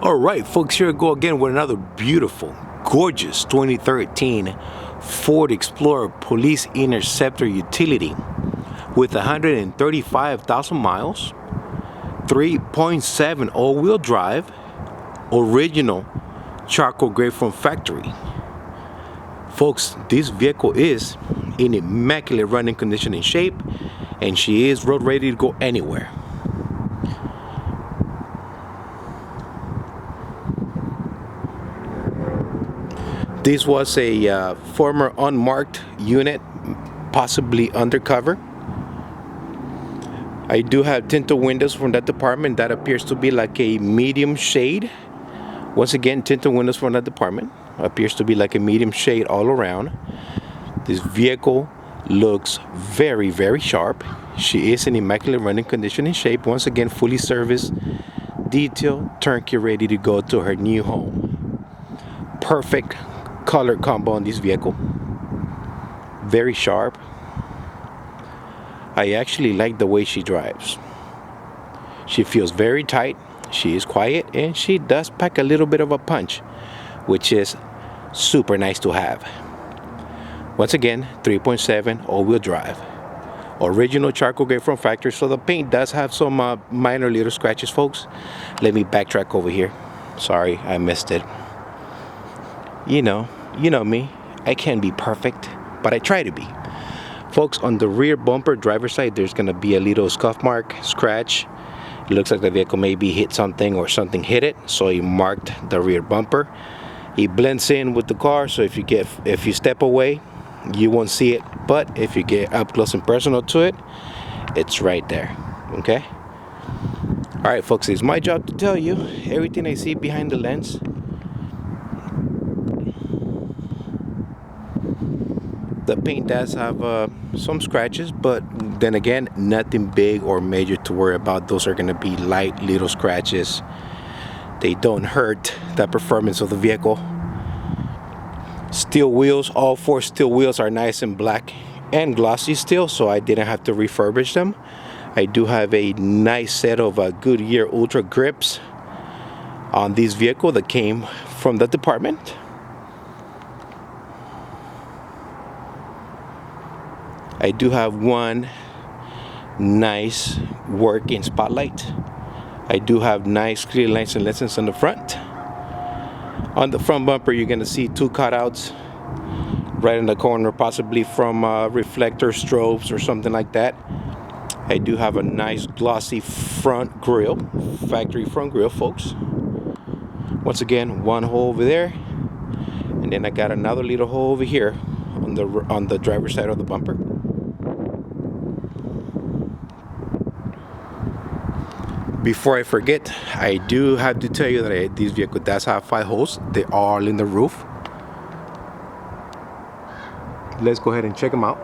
All right, folks, here we go again with another beautiful, gorgeous 2013 Ford Explorer Police Interceptor utility with 135,000 miles, 3.7 all-wheel drive, original charcoal gray from factory. Folks, this vehicle is in immaculate running condition and shape, and she is road ready to go anywhere. This was a former unmarked unit, possibly undercover. I do have tinted windows from that department. That appears to be like a medium shade. Once again, tinted windows from that department. Appears to be like a medium shade all around. This vehicle looks very, very sharp. She is in immaculate running condition and shape. Once again, fully serviced, detailed, turnkey, ready to go to her new home. Perfect color combo on this vehicle. Very sharp. I actually like the way she drives. She feels very tight. She is quiet, and she does pack a little bit of a punch, which is super nice to have. Once again, 3.7 all-wheel drive. Original charcoal gray from factory, so the paint does have some minor little scratches, folks. Let me backtrack over here. Sorry, I missed it. You know me, I can't be perfect, but I try to be. Folks, on the rear bumper driver's side, there's gonna be a little scuff mark, scratch. It looks like the vehicle maybe hit something or something hit it, so he marked the rear bumper. He blends in with the car, so if you step away, you won't see it, but if you get up close and personal to it, it's right there. Okay? All right, folks, it's my job to tell you everything I see behind the lens. The paint does have some scratches, but then again, nothing big or major to worry about. Those are going to be light little scratches. They don't hurt the performance of the vehicle. Steel wheels, all four steel wheels are nice and black and glossy still, so I didn't have to refurbish them. I do have a nice set of Goodyear Ultra grips on this vehicle that came from the department. I do have one nice working spotlight. I do have nice clear lines and lessons on the front. On the front bumper, you're gonna see two cutouts right in the corner, possibly from reflector strobes or something like that. I do have a nice glossy front grille, factory front grille, folks. Once again, one hole over there, and then I got another little hole over here on the driver's side of the bumper. Before I forget, I do have to tell you that this vehicle does have 5 holes. They are all in the roof. Let's go ahead and check them out.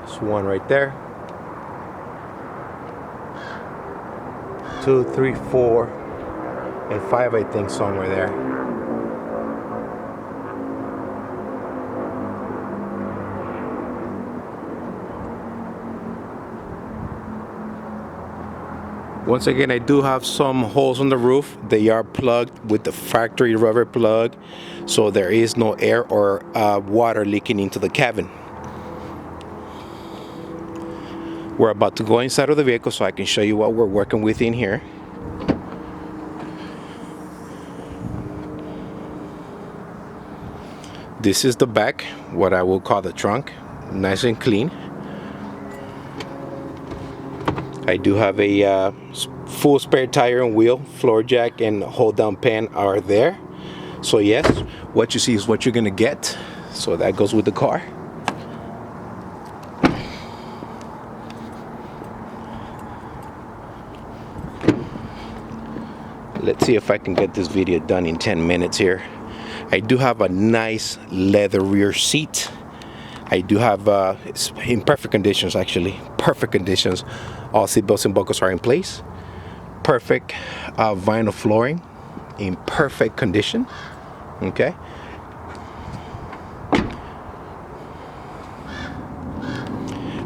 There's one right there. 2, 3, 4, and 5, I think, somewhere there. Once again, I do have some holes on the roof. They are plugged with the factory rubber plug, so there is no air or water leaking into the cabin. We're about to go inside of the vehicle so I can show you what we're working with in here. This is the back, what I will call the trunk, nice and clean. I do have a full spare tire and wheel, floor jack and hold down pan are there. So yes, what you see is what you're gonna get. So that goes with the car. Let's see if I can get this video done in 10 minutes here. I do have a nice leather rear seat. I do have, it's in perfect conditions actually, perfect conditions. All seat belts and buckles are in place. Perfect vinyl flooring in perfect condition, okay?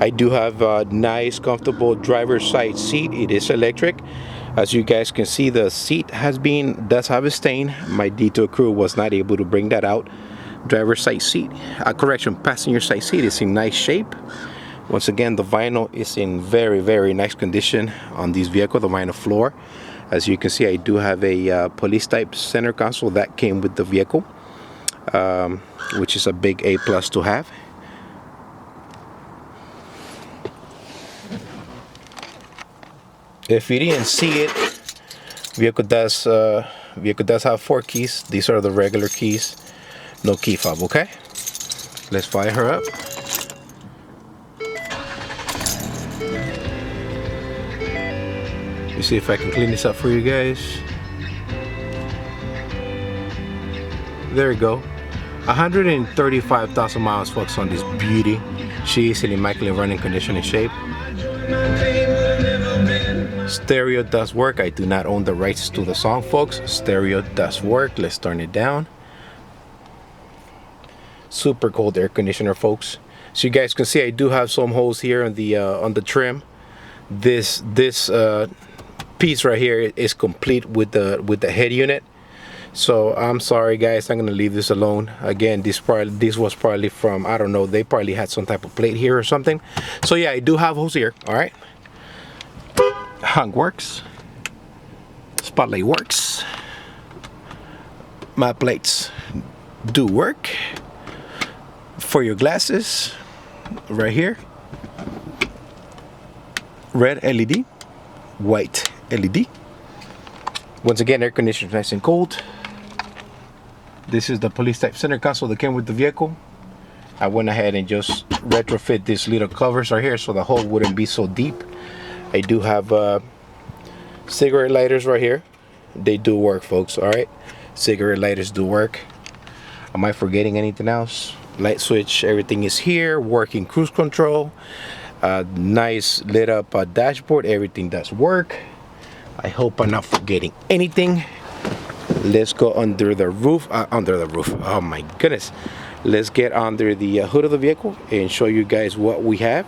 I do have a nice comfortable driver's side seat. It is electric. As you guys can see, the seat does have a stain. My detail crew was not able to bring that out. Driver's side seat, passenger side seat is in nice shape. Once again, the vinyl is in very nice condition on this vehicle, the vinyl floor. As you can see, I do have a police type center console that came with the vehicle, which is a big A+ to have. If you didn't see it, vehicle does have 4 keys. These are the regular keys, no key fob. Okay, let's fire her up. Let me see if I can clean this up for you guys. There we go. 135,000 miles, folks, on this beauty. She is in immaculate running condition and shape. Stereo does work. I do not own the rights to the song, folks. Stereo does work. Let's turn it down. Super cold air conditioner, folks. So you guys can see I do have some holes here on the trim. This piece right here is complete with the head unit. So I'm sorry guys, I'm gonna leave this alone. Again, this was probably from, I don't know, they probably had some type of plate here or something. So yeah, I do have holes here. All right, hung works, spotlight works, my plates do work. For your glasses, right here, red LED, white LED. Once again, air conditioner nice and cold. This is the police type center console that came with the vehicle. I went ahead and just retrofit these little covers right here so the hole wouldn't be so deep. I do have cigarette lighters right here. They do work, folks. All right, cigarette lighters do work. Am I forgetting anything else? Light switch, everything is here. Working cruise control, nice lit up dashboard. Everything does work. I hope I'm not forgetting anything. Let's go under the roof. Oh my goodness. Let's get under the hood of the vehicle and show you guys what we have,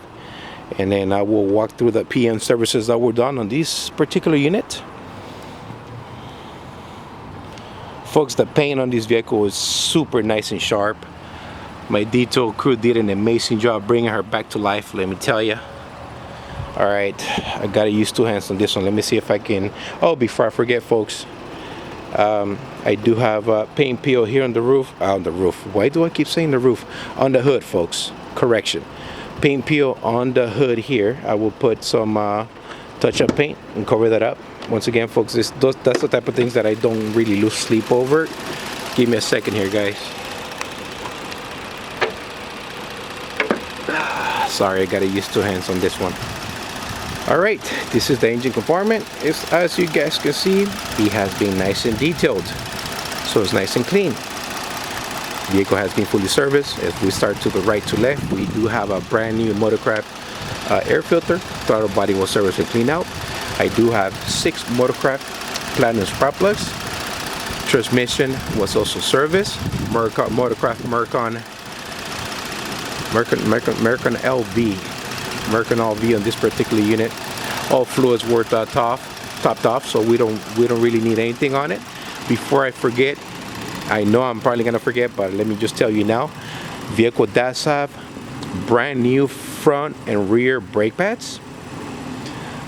and then I will walk through the PM services that were done on this particular unit. Folks, the paint on this vehicle is super nice and sharp. My detail crew did an amazing job bringing her back to life, let me tell you. All right, I gotta use 2 hands on this one. Let me see if I can. Oh, before I forget, folks, I do have paint peel here on the roof. Why do I keep saying the roof? On the hood, folks. Correction. Paint peel on the hood here. I will put some touch-up paint and cover that up. Once again, folks, that's the type of things that I don't really lose sleep over. Give me a second here, guys. Sorry, I gotta use 2 hands on this one. All right, this is the engine compartment. As you guys can see, it has been nice and detailed, so it's nice and clean. Vehicle has been fully serviced. If we start to the right to left, we do have a brand new Motorcraft air filter. Throttle body was serviced and cleaned out. I do have 6 Motorcraft platinum spark plugs. Transmission was also serviced. Motorcraft American LV on this particular unit. All fluids were topped off, so we don't really need anything on it. Before I forget, I know I'm probably gonna forget, but let me just tell you now, vehicle does have brand new front and rear brake pads,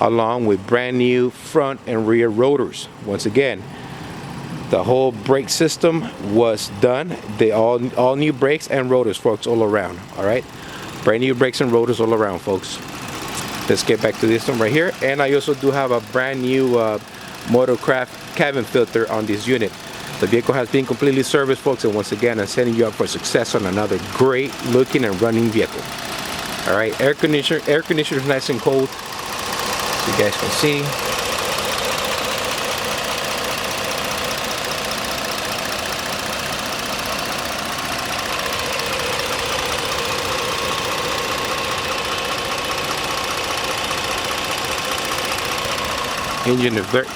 along with brand new front and rear rotors. Once again, the whole brake system was done. They all new brakes and rotors, folks, all around. All right, brand new brakes and rotors all around, folks. Let's get back to this one right here. And I also do have a brand new Motorcraft cabin filter on this unit. The vehicle has been completely serviced, folks, and once again, I'm setting you up for success on another great looking and running vehicle. All right, air conditioner is nice and cold, so you guys can see.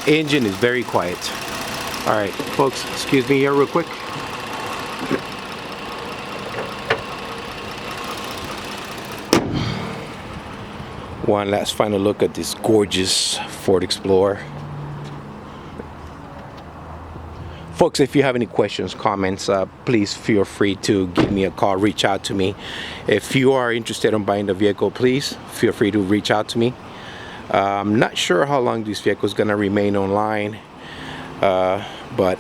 Engine is very quiet. All right, folks, excuse me here real quick. One last final look at this gorgeous Ford Explorer. Folks, if you have any questions, comments, please feel free to give me a call, reach out to me. If you are interested in buying the vehicle, please feel free to reach out to me. I'm not sure how long this vehicle is going to remain online, but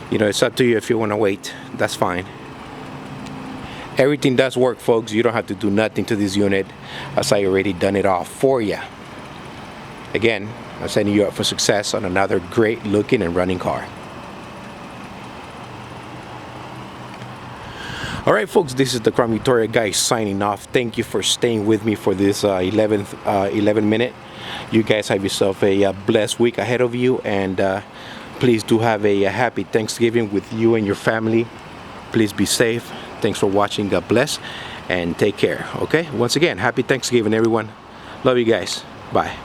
you know, it's up to you. If you want to wait, that's fine. Everything does work, folks. You don't have to do nothing to this unit, as I already done it all for you. Again, I'm setting you up for success on another great looking and running car. All right, folks, this is the Crown Victoria guy signing off. Thank you for staying with me for this 11 minute. You guys have yourself a blessed week ahead of you, and please do have a happy Thanksgiving with you and your family. Please be safe. Thanks for watching. God bless and take care. Okay, once again, happy Thanksgiving, everyone. Love you guys. Bye.